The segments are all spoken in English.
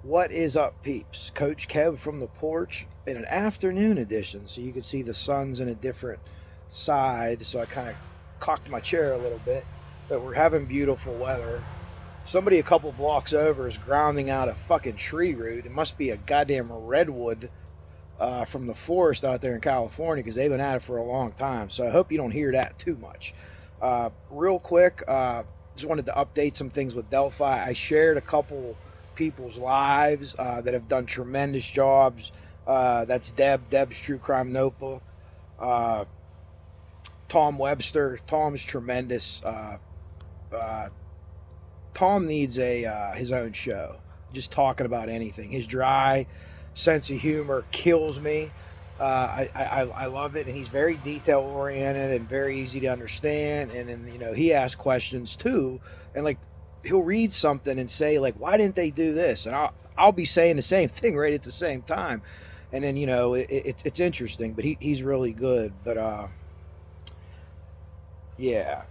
What is up, peeps? Coach Kev from the porch in an afternoon edition, so you can see the sun's in a different side. So I kind of cocked my chair a little bit, but we're having beautiful weather. Somebody a couple blocks over is grounding out a fucking tree root. It must be a goddamn redwood from the forest out there in California because they've been at it for a long time. So I hope you don't hear that too much. Real quick, just wanted to update some things with Delphi. I shared a couple people's lives that have done tremendous jobs. That's Deb's True Crime Notebook. Uh, Tom Webster. Tom's tremendous. Tom needs a his own show. Just talking about anything. His dry sense of humor kills me. I love it, and he's very detail oriented and very easy to understand. And then he asks questions too, and like he'll read something and say like, "Why didn't they do this?" And I'll be saying the same thing right at the same time, and then it's interesting. But he's really good. But yeah.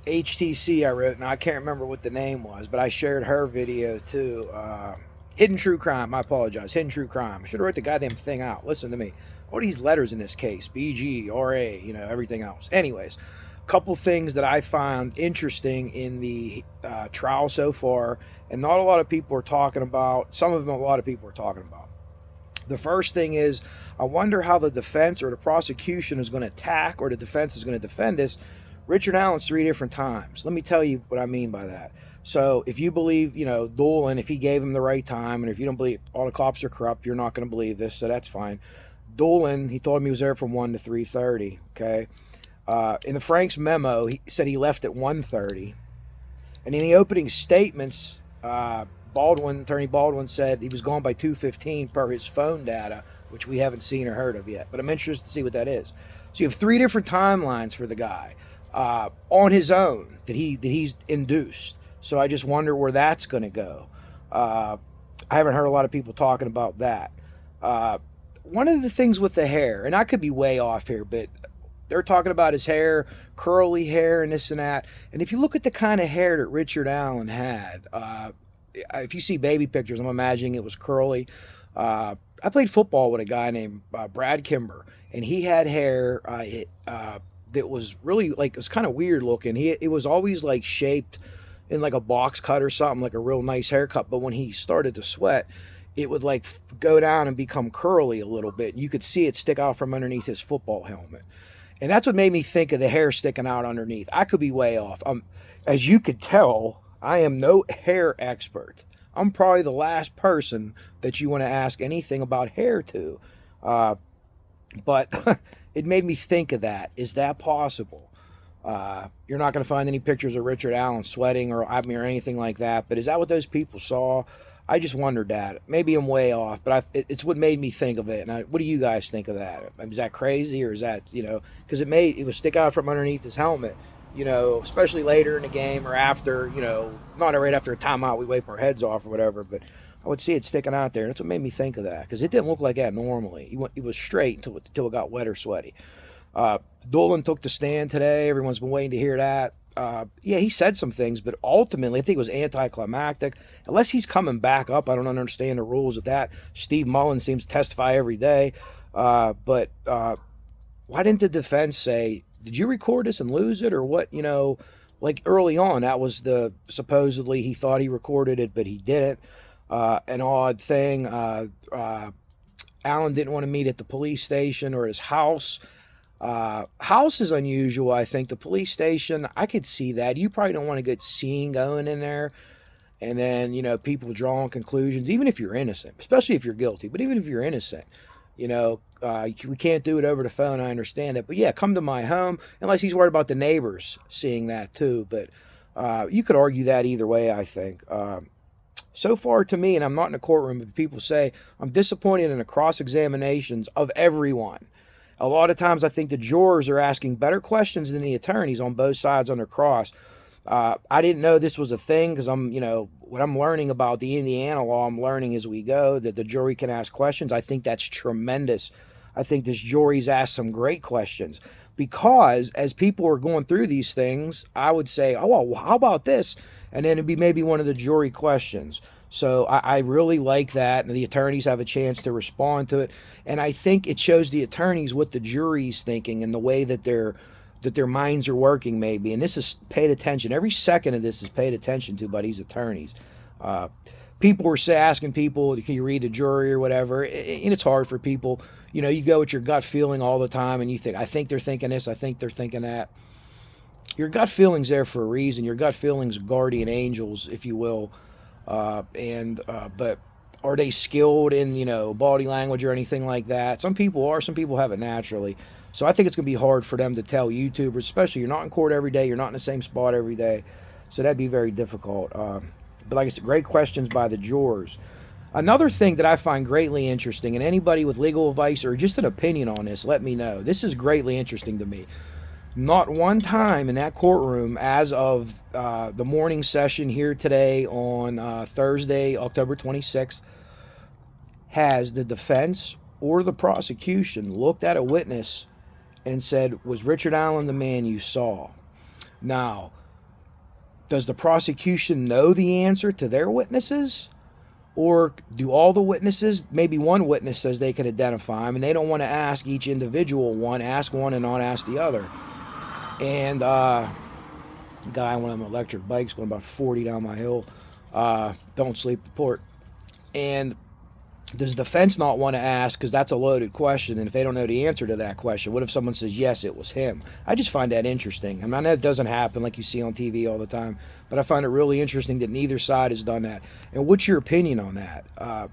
HTC I wrote, and I can't remember what the name was, but I shared her video too. Hidden True Crime, I apologize. Hidden True Crime. I should have wrote the goddamn thing out. Listen to me. All these letters in this case, BG, RA, everything else. Anyways, a couple things that I found interesting in the trial so far, and not a lot of people are talking about. Some of them a lot of people are talking about. The first thing is, I wonder how the defense or the prosecution is going to attack, or the defense is going to defend this Richard Allen's 3 different times. Let me tell you what I mean by that. So if you believe, Doolin, if he gave him the right time, and if you don't believe all the cops are corrupt, you're not going to believe this, so that's fine. Doolin, he told him he was there from 1 to 3:30, okay? In the Frank's memo, he said he left at 1:30. And in the opening statements, Attorney Baldwin said he was gone by 2:15 per his phone data, which we haven't seen or heard of yet. But I'm interested to see what that is. So you have 3 different timelines for the guy. On his own that he's induced. So I just wonder where that's going to go. I haven't heard a lot of people talking about that. One of the things with the hair, and I could be way off here, but they're talking about his hair, curly hair, and this and that. And if you look at the kind of hair that Richard Allen had, if you see baby pictures, I'm imagining it was curly. I played football with a guy named Brad Kimber, and he had hair. That was really like, it was kind of weird looking. It was always like shaped in like a box cut or something, like a real nice haircut. But when he started to sweat, it would like go down and become curly a little bit. And you could see it stick out from underneath his football helmet. And that's what made me think of the hair sticking out underneath. I could be way off. As you could tell, I am no hair expert. I'm probably the last person that you want to ask anything about hair to. But it made me think of that. Is that possible? You're not going to find any pictures of Richard Allen sweating or anything like that. But is that what those people saw? I just wondered that. Maybe I'm way off, but it's what made me think of it. And what do you guys think of that? Is that crazy, or is that because it would stick out from underneath his helmet? Especially later in the game or after, not right after a timeout, we wipe our heads off or whatever, but I would see it sticking out there. And that's what made me think of that, because it didn't look like that normally. It was straight until it got wet or sweaty. Doolin took the stand today. Everyone's been waiting to hear that. Yeah, he said some things, but ultimately I think it was anticlimactic. Unless he's coming back up, I don't understand the rules of that. Steve Mullen seems to testify every day. But why didn't the defense say, did you record this and lose it, or what? Like early on, that was supposedly he thought he recorded it, but he didn't. An odd thing. Allen didn't want to meet at the police station or his house. House is unusual, I think. The police station, I could see that. You probably don't want a good scene going in there. And then, people drawing conclusions, even if you're innocent, especially if you're guilty, but even if you're innocent, we can't do it over the phone. I understand it. But yeah, come to my home, unless he's worried about the neighbors seeing that too. But you could argue that either way, I think. So far to me, and I'm not in a courtroom, but people say, I'm disappointed in the cross-examinations of everyone. A lot of times I think the jurors are asking better questions than the attorneys on both sides on their cross. I didn't know this was a thing, because what I'm learning about the Indiana law, I'm learning as we go, that the jury can ask questions. I think that's tremendous. I think this jury's asked some great questions, because as people are going through these things, I would say, oh, well, how about this? And then it'd be maybe one of the jury questions. So I really like that, and the attorneys have a chance to respond to it. And I think it shows the attorneys what the jury's thinking and the way that their minds are working, maybe. And this is paid attention. Every second of this is paid attention to by these attorneys. Uh, People were asking people, can you read the jury or whatever? And it's hard for people. You know, you go with your gut feeling all the time, and you think, I think they're thinking this, I think they're thinking that. Your gut feeling's there for a reason. Your gut feeling's guardian angels, if you will. But are they skilled in, body language or anything like that? Some people are. Some people have it naturally. So I think it's going to be hard for them to tell YouTubers, especially you're not in court every day, you're not in the same spot every day. So that'd be very difficult. But like I said, great questions by the jurors. Another thing that I find greatly interesting, and anybody with legal advice or just an opinion on this, let me know. This is greatly interesting to me. Not one time in that courtroom, as of the morning session here today on Thursday, October 26th, has the defense or the prosecution looked at a witness and said, was Richard Allen the man you saw? Now, does the prosecution know the answer to their witnesses? Or do all the witnesses, maybe one witness says they can identify him, and they don't want to ask each individual one, ask one and not ask the other. And a guy on one of them electric bikes going about 40 down my hill. Don't sleep, report. And does the defense not want to ask, because that's a loaded question, and if they don't know the answer to that question, what if someone says, yes, it was him? I just find that interesting. I mean, I know it doesn't happen like you see on TV all the time, but I find it really interesting that neither side has done that. And what's your opinion on that?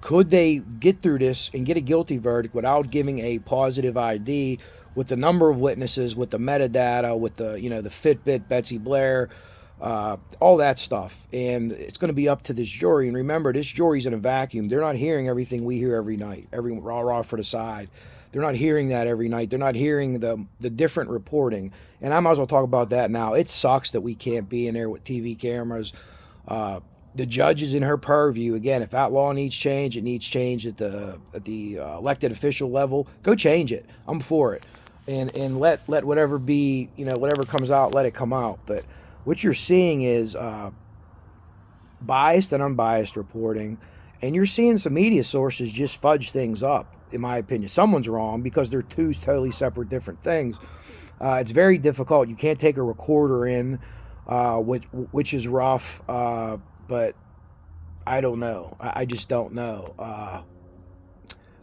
Could they get through this and get a guilty verdict without giving a positive ID with the number of witnesses, with the metadata, with the the Fitbit, Betsy Blair, all that stuff? And it's going to be up to this jury. And remember, this jury's in a vacuum. They're not hearing everything we hear every night, every rah-rah for the side. They're not hearing that every night. They're not hearing the different reporting. And I might as well talk about that now. It sucks that we can't be in there with TV cameras. The judge is in her purview. Again, if that law needs change, it needs change at the elected official level. Go change it. I'm for it. And let whatever be, whatever comes out, let it come out. But what you're seeing is biased and unbiased reporting, and you're seeing some media sources just fudge things up, in my opinion. Someone's wrong because they're two totally separate, different things. It's very difficult. You can't take a recorder in, which is rough, but I don't know. I just don't know.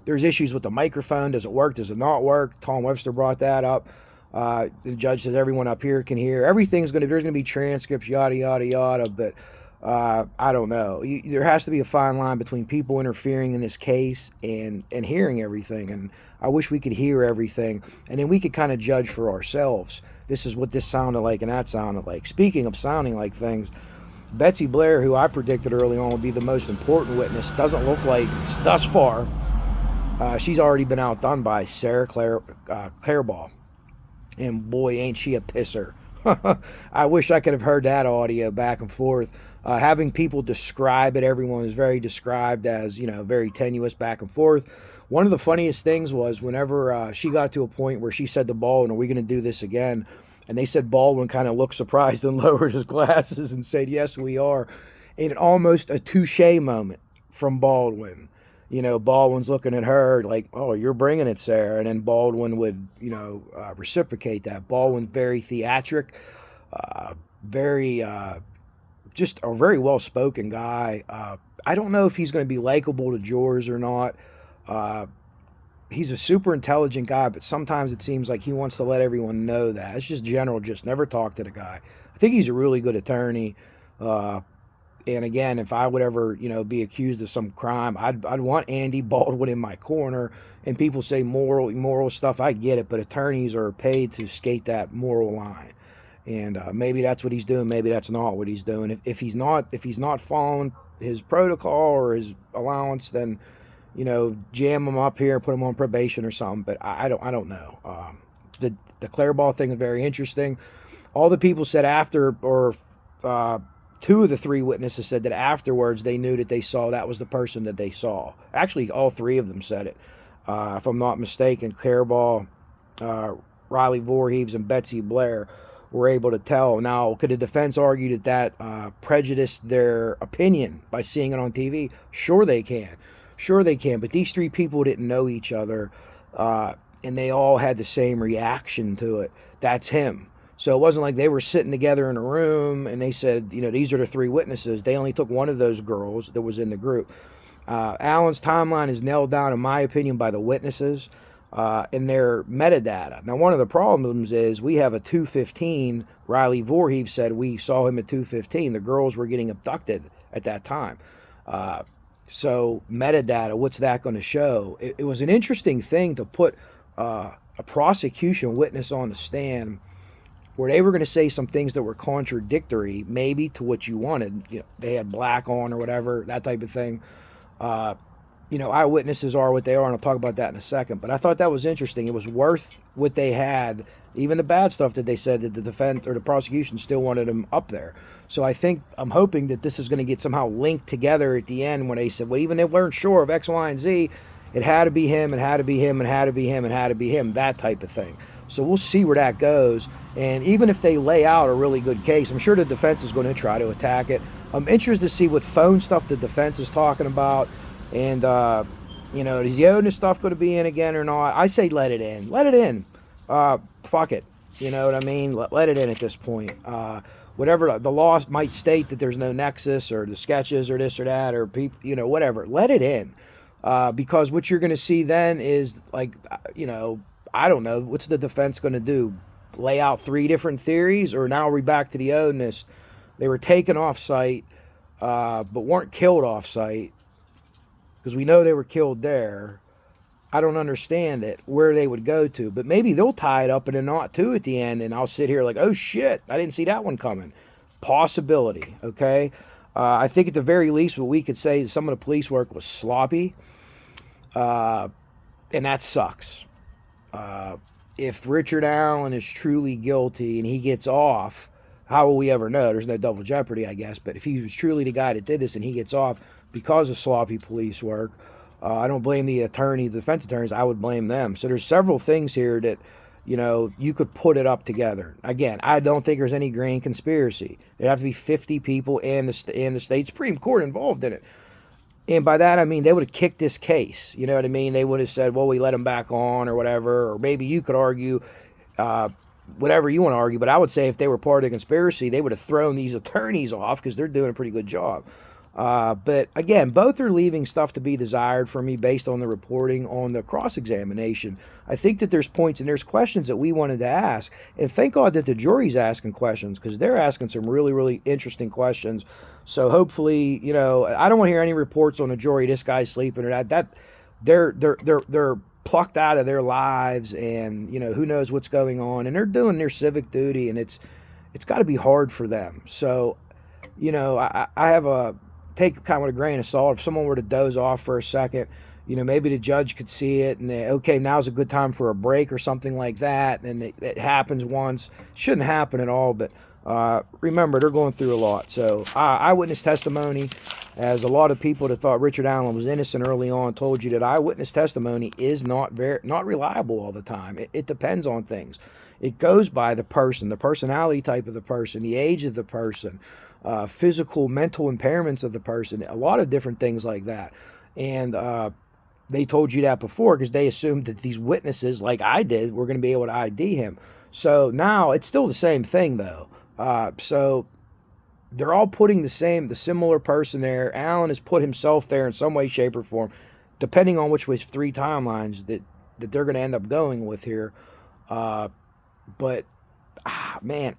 There's issues with the microphone. Does it work? Does it not work? Tom Webster brought that up. The judge says everyone up here can hear. There's going to be transcripts, yada, yada, yada, but I don't know. There has to be a fine line between people interfering in this case and hearing everything. And I wish we could hear everything, and then we could kind of judge for ourselves. This is what this sounded like and that sounded like. Speaking of sounding like things, Betsy Blair, who I predicted early on would be the most important witness, doesn't look like, thus far, she's already been outdone by Sarah Clairball. And boy, ain't she a pisser. I wish I could have heard that audio back and forth. Having people describe it, everyone was very described as, very tenuous back and forth. One of the funniest things was whenever she got to a point where she said to Baldwin, are we going to do this again? And they said Baldwin kind of looked surprised and lowered his glasses and said, yes, we are. And almost a touche moment from Baldwin. Baldwin's looking at her like, oh, you're bringing it, Sarah. And then Baldwin would, reciprocate that. Baldwin's very theatric, just a very well-spoken guy. I don't know if he's going to be likable to jurors or not. He's a super intelligent guy, but sometimes it seems like he wants to let everyone know that. It's just just never talk to the guy. I think he's a really good attorney. And again, if I would ever, be accused of some crime, I'd want Andy Baldwin in my corner. And people say moral stuff. I get it, but attorneys are paid to skate that moral line. And maybe that's what he's doing. Maybe that's not what he's doing. If he's not following his protocol or his allowance, then jam him up here, put him on probation or something. But I don't know. The Clairball thing is very interesting. All the people said after, or two of the three witnesses said that afterwards they knew that they saw that was the person that they saw. Actually, all three of them said it. If I'm not mistaken, Clairball, Riley Voorhees, and Betsy Blair. were able to tell. Now, could the defense argue that prejudiced their opinion by seeing it on TV? Sure they can. Sure they can. But these three people didn't know each other, and they all had the same reaction to it. That's him. So it wasn't like they were sitting together in a room and they said, these are the three witnesses. They only took one of those girls that was in the group. Alan's timeline is nailed down, in my opinion, by the witnesses and their metadata. Now, one of the problems is we have a 2:15. Riley Voorhees said we saw him at 2:15. The girls were getting abducted at that time. So metadata, what's that going to show? It was an interesting thing to put a prosecution witness on the stand where they were going to say some things that were contradictory, maybe to what you wanted. They had black on or whatever, that type of thing. Eyewitnesses are what they are, and I'll talk about that in a second. But I thought that was interesting. It was worth what they had, even the bad stuff that they said that the defense or the prosecution still wanted them up there. So I'm hoping that this is going to get somehow linked together at the end when they said, well, even if they weren't sure of X, Y, and Z, it had to be him, it had to be him, it had to be him, it had to be him, that type of thing. So we'll see where that goes. And even if they lay out a really good case, I'm sure the defense is going to try to attack it. I'm interested to see what phone stuff the defense is talking about. And, is the Odin stuff going to be in again or not? I say let it in. Let it in. Fuck it. You know what I mean? Let it in at this point. Whatever the law might state that there's no nexus or the sketches or this or that or people, whatever. Let it in. Because what you're going to see then is I don't know. What's the defense going to do? Lay out three different theories? Or now we're back to the Odinist. They were taken off site, but weren't killed off site. Because we know they were killed there. I don't understand it, where they would go to. But maybe they'll tie it up in a knot too at the end. And I'll sit here like, oh shit, I didn't see that one coming. Possibility, okay? I think at the very least what we could say some of the police work was sloppy. And that sucks. If Richard Allen is truly guilty and he gets off, how will we ever know? There's no double jeopardy, I guess. But if he was truly the guy that did this and he gets off because of sloppy police work, I don't blame the defense attorneys. I would blame them. So there's several things here that, you could put it up together. Again, I don't think there's any grand conspiracy. There'd have to be 50 people and the state Supreme Court involved in it. And by that, I mean, they would have kicked this case. You know what I mean? They would have said, well, we let him back on or whatever. Or maybe you could argue whatever you want to argue. But I would say if they were part of the conspiracy, they would have thrown these attorneys off because they're doing a pretty good job. But again, both are leaving stuff to be desired for me based on the reporting on the cross-examination. I think that there's points and there's questions that we wanted to ask. And thank God that the jury's asking questions because they're asking some really, really interesting questions. So hopefully, I don't want to hear any reports on the jury, this guy's sleeping or that they're plucked out of their lives and, who knows what's going on. And they're doing their civic duty and it's got to be hard for them. So, I have a take kind of with a grain of salt. If someone were to doze off for a second, maybe the judge could see it and okay, now's a good time for a break or something like that. And it happens once. Shouldn't happen at all, but remember, they're going through a lot. So eyewitness testimony, as a lot of people that thought Richard Allen was innocent early on told you that eyewitness testimony is not reliable all the time. It depends on things. It goes by the person, the personality type of the person, the age of the person, physical, mental impairments of the person, a lot of different things like that. And they told you that before because they assumed that these witnesses, like I did, were going to be able to ID him. So now it's still the same thing, though. So they're all putting the similar person there. Allen has put himself there in some way, shape, or form, depending on which way three timelines that they're going to end up going with here. But man,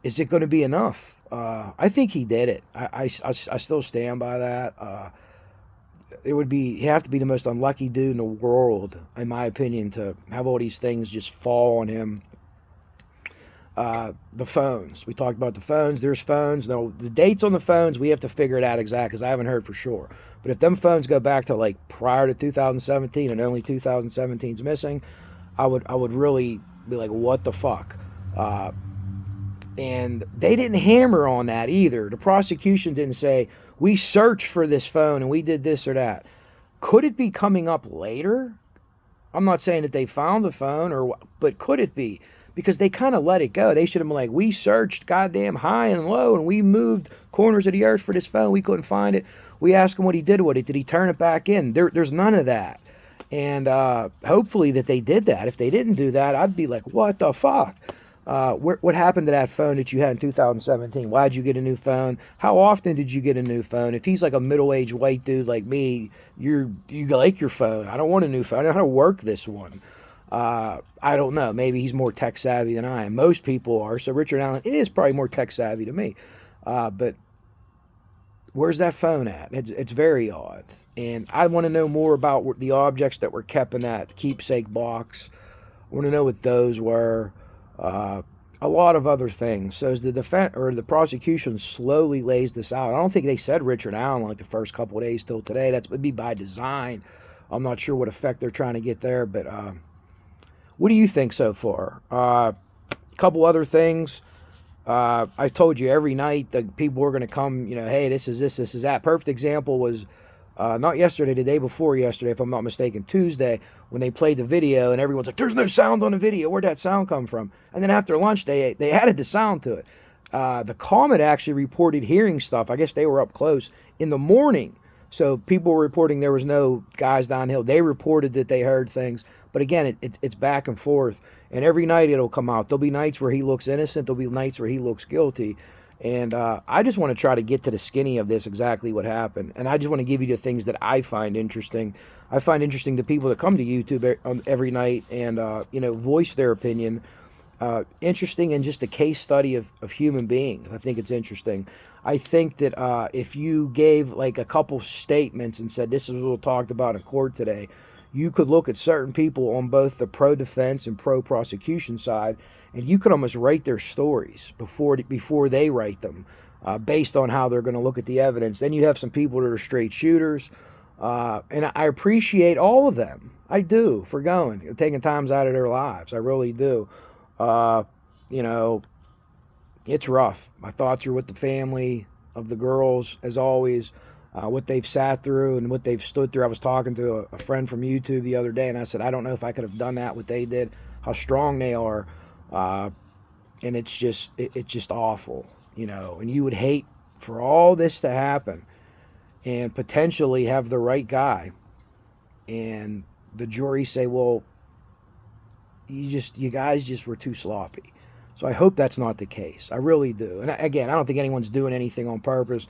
is it going to be enough? I think he did it. I still stand by that. He'd have to be the most unlucky dude in the world, in my opinion, to have all these things just fall on him. The phones. We talked about the phones. There's phones. No, the dates on the phones, we have to figure it out exact because I haven't heard for sure. But if them phones go back to like prior to 2017 and only 2017's missing, I would really be like, what the fuck? And they didn't hammer on that either. The prosecution didn't say, we searched for this phone and we did this or that. Could it be coming up later? I'm not saying that they found the phone, but could it be? because they kind of let it go. They should have been like, we searched goddamn high and low, and we moved corners of the earth for this phone. We couldn't find it. We asked him what he did with it. Did he turn it back in? There's none of that. And hopefully that they did that. If they didn't do that, I'd be like, what the fuck? What happened to that phone that you had in 2017? Why'd you get a new phone? How often did you get a new phone? If he's like a middle-aged white dude like me, you like your phone. I don't want a new phone. I know how to work this one. I don't know. Maybe he's more tech savvy than I am. Most people are. So Richard Allen, it is probably more tech savvy to me. But where's that phone at? It's very odd. And I want to know more about the objects that were kept in that keepsake box. I want to know what those were. A lot of other things. So as the defense or the prosecution slowly lays this out, I don't think they said Richard Allen like the first couple of days till today. That would be by design. I'm not sure what effect they're trying to get there, but what do you think so far? A couple other things. I told you every night that people were going to come, hey, this is this is that. Perfect example was not yesterday, the day before yesterday, if I'm not mistaken, Tuesday, when they played the video and everyone's like, there's no sound on the video. Where'd that sound come from? And then after lunch, they added the sound to it. The Comet actually reported hearing stuff. I guess they were up close in the morning. So people were reporting there was no guys downhill. They reported that they heard things. But again, it's back and forth. And every night it'll come out. There'll be nights where he looks innocent. There'll be nights where he looks guilty. And I just want to try to get to the skinny of this, exactly what happened. And I just want to give you the things that I find interesting. I find interesting the people that come to YouTube every night and, voice their opinion. Interesting and just a case study of human beings. I think it's interesting. I think that if you gave like a couple statements and said, this is what we talked about in court today, you could look at certain people on both the pro-defense and pro-prosecution side, and you could almost write their stories before they write them, based on how they're going to look at the evidence. Then you have some people that are straight shooters, and I appreciate all of them. I do, for taking times out of their lives. I really do. It's rough. My thoughts are with the family of the girls, as always. What they've sat through and what they've stood through. I was talking to a friend from YouTube the other day, and I said, I don't know if I could have done that, what they did, how strong they are. And it's just awful, and you would hate for all this to happen and potentially have the right guy. And the jury say, well, you guys just were too sloppy. So I hope that's not the case. I really do. And again, I don't think anyone's doing anything on purpose.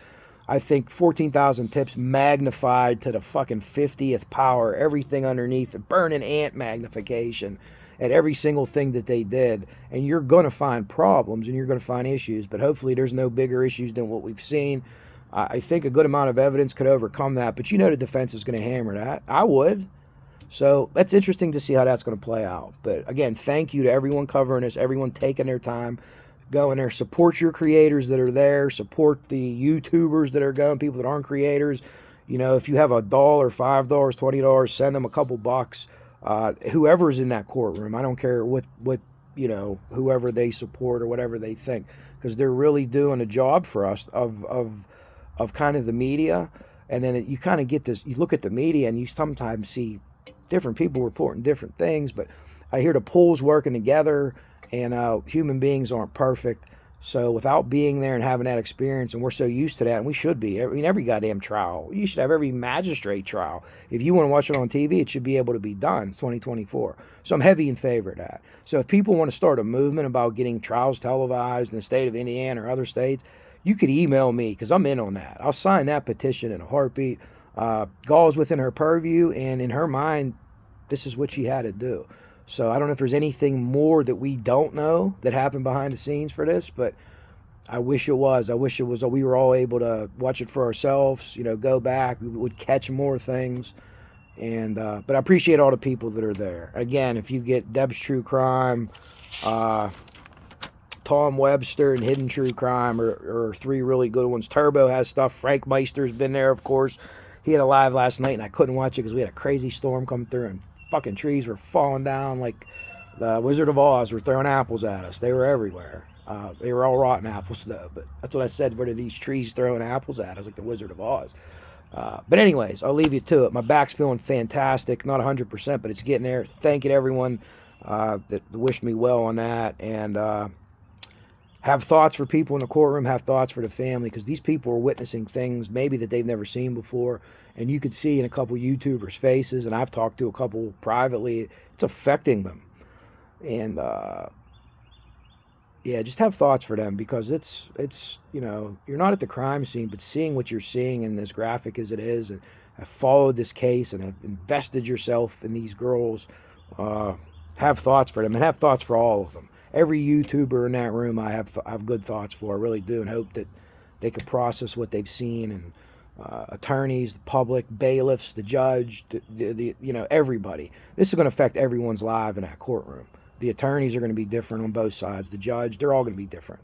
I think 14,000 tips magnified to the fucking 50th power, everything underneath, burning ant magnification at every single thing that they did. And you're going to find problems and you're going to find issues, but hopefully there's no bigger issues than what we've seen. I think a good amount of evidence could overcome that, but the defense is going to hammer that. I would. So that's interesting to see how that's going to play out. But again, thank you to everyone covering this, everyone taking their time. Go in there, support your creators that are there, support the YouTubers that are going, people that aren't creators. If you have $1, $5, $20, send them a couple bucks. Whoever's in that courtroom, I don't care what whoever they support or whatever they think, because they're really doing a job for us of kind of the media. And then you kind of get this, you look at the media and you sometimes see different people reporting different things, but I hear the polls working together. And human beings aren't perfect. So without being there and having that experience, and we're so used to that, and we should be. Every goddamn trial. You should have every magistrate trial. If you want to watch it on TV, it should be able to be done. It's 2024. So I'm heavy in favor of that. So if people want to start a movement about getting trials televised in the state of Indiana or other states, you could email me, because I'm in on that. I'll sign that petition in a heartbeat. Gall's within her purview, and in her mind, this is what she had to do. So I don't know if there's anything more that we don't know that happened behind the scenes for this, but I wish it was. I wish it was. We were all able to watch it for ourselves, go back. We would catch more things. And but I appreciate all the people that are there. Again, if you get Deb's True Crime, Tom Webster and Hidden True Crime are three really good ones. Turbo has stuff. Frank Meister's been there, of course. He had a live last night, and I couldn't watch it because we had a crazy storm come through, and fucking trees were falling down like the Wizard of Oz were throwing apples at us. They were everywhere. They were all rotten apples, though. But that's what I said. What are these trees throwing apples at us like the Wizard of Oz? But anyways, I'll leave you to it. My back's feeling fantastic. Not 100%, but it's getting there. Thank you to everyone that wished me well on that, and have thoughts for people in the courtroom, have thoughts for the family, because these people are witnessing things maybe that they've never seen before, and you could see in a couple YouTubers' faces, and I've talked to a couple privately, it's affecting them. And yeah, just have thoughts for them, because it's you know, you're not at the crime scene, but seeing what you're seeing, and as graphic as it is, and have followed this case and have invested yourself in these girls, have thoughts for them, and have thoughts for all of them. Every YouTuber in that room, I have good thoughts for. I really do, and hope that they can process what they've seen. And attorneys, the public, bailiffs, the judge, the you know, everybody. This is going to affect everyone's life in that courtroom. The attorneys are going to be different on both sides. The judge, they're all going to be different.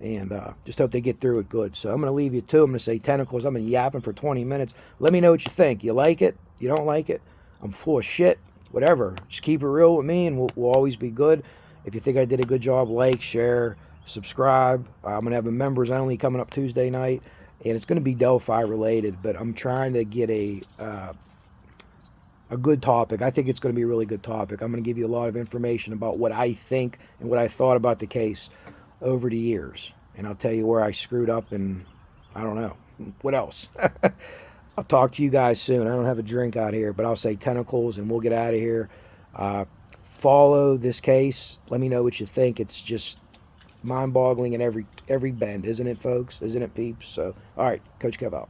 And just hope they get through it good. So I'm going to leave you too. I'm going to say tentacles. I've been yapping for 20 minutes. Let me know what you think. You like it? You don't like it? I'm full of shit. Whatever. Just keep it real with me, and we'll always be good. If you think I did a good job, like, share, subscribe. I'm going to have a members only coming up Tuesday night, and it's going to be Delphi related, but I'm trying to get a good topic. I think it's going to be a really good topic. I'm going to give you a lot of information about what I think and what I thought about the case over the years, and I'll tell you where I screwed up, and I don't know what else. I'll talk to you guys soon. I don't have a drink out here, but I'll say tentacles, and we'll get out of here. Follow this case. Let me know what you think. It's just mind-boggling in every bend, isn't it, folks? Isn't it, peeps? So, all right, Coach Kev out.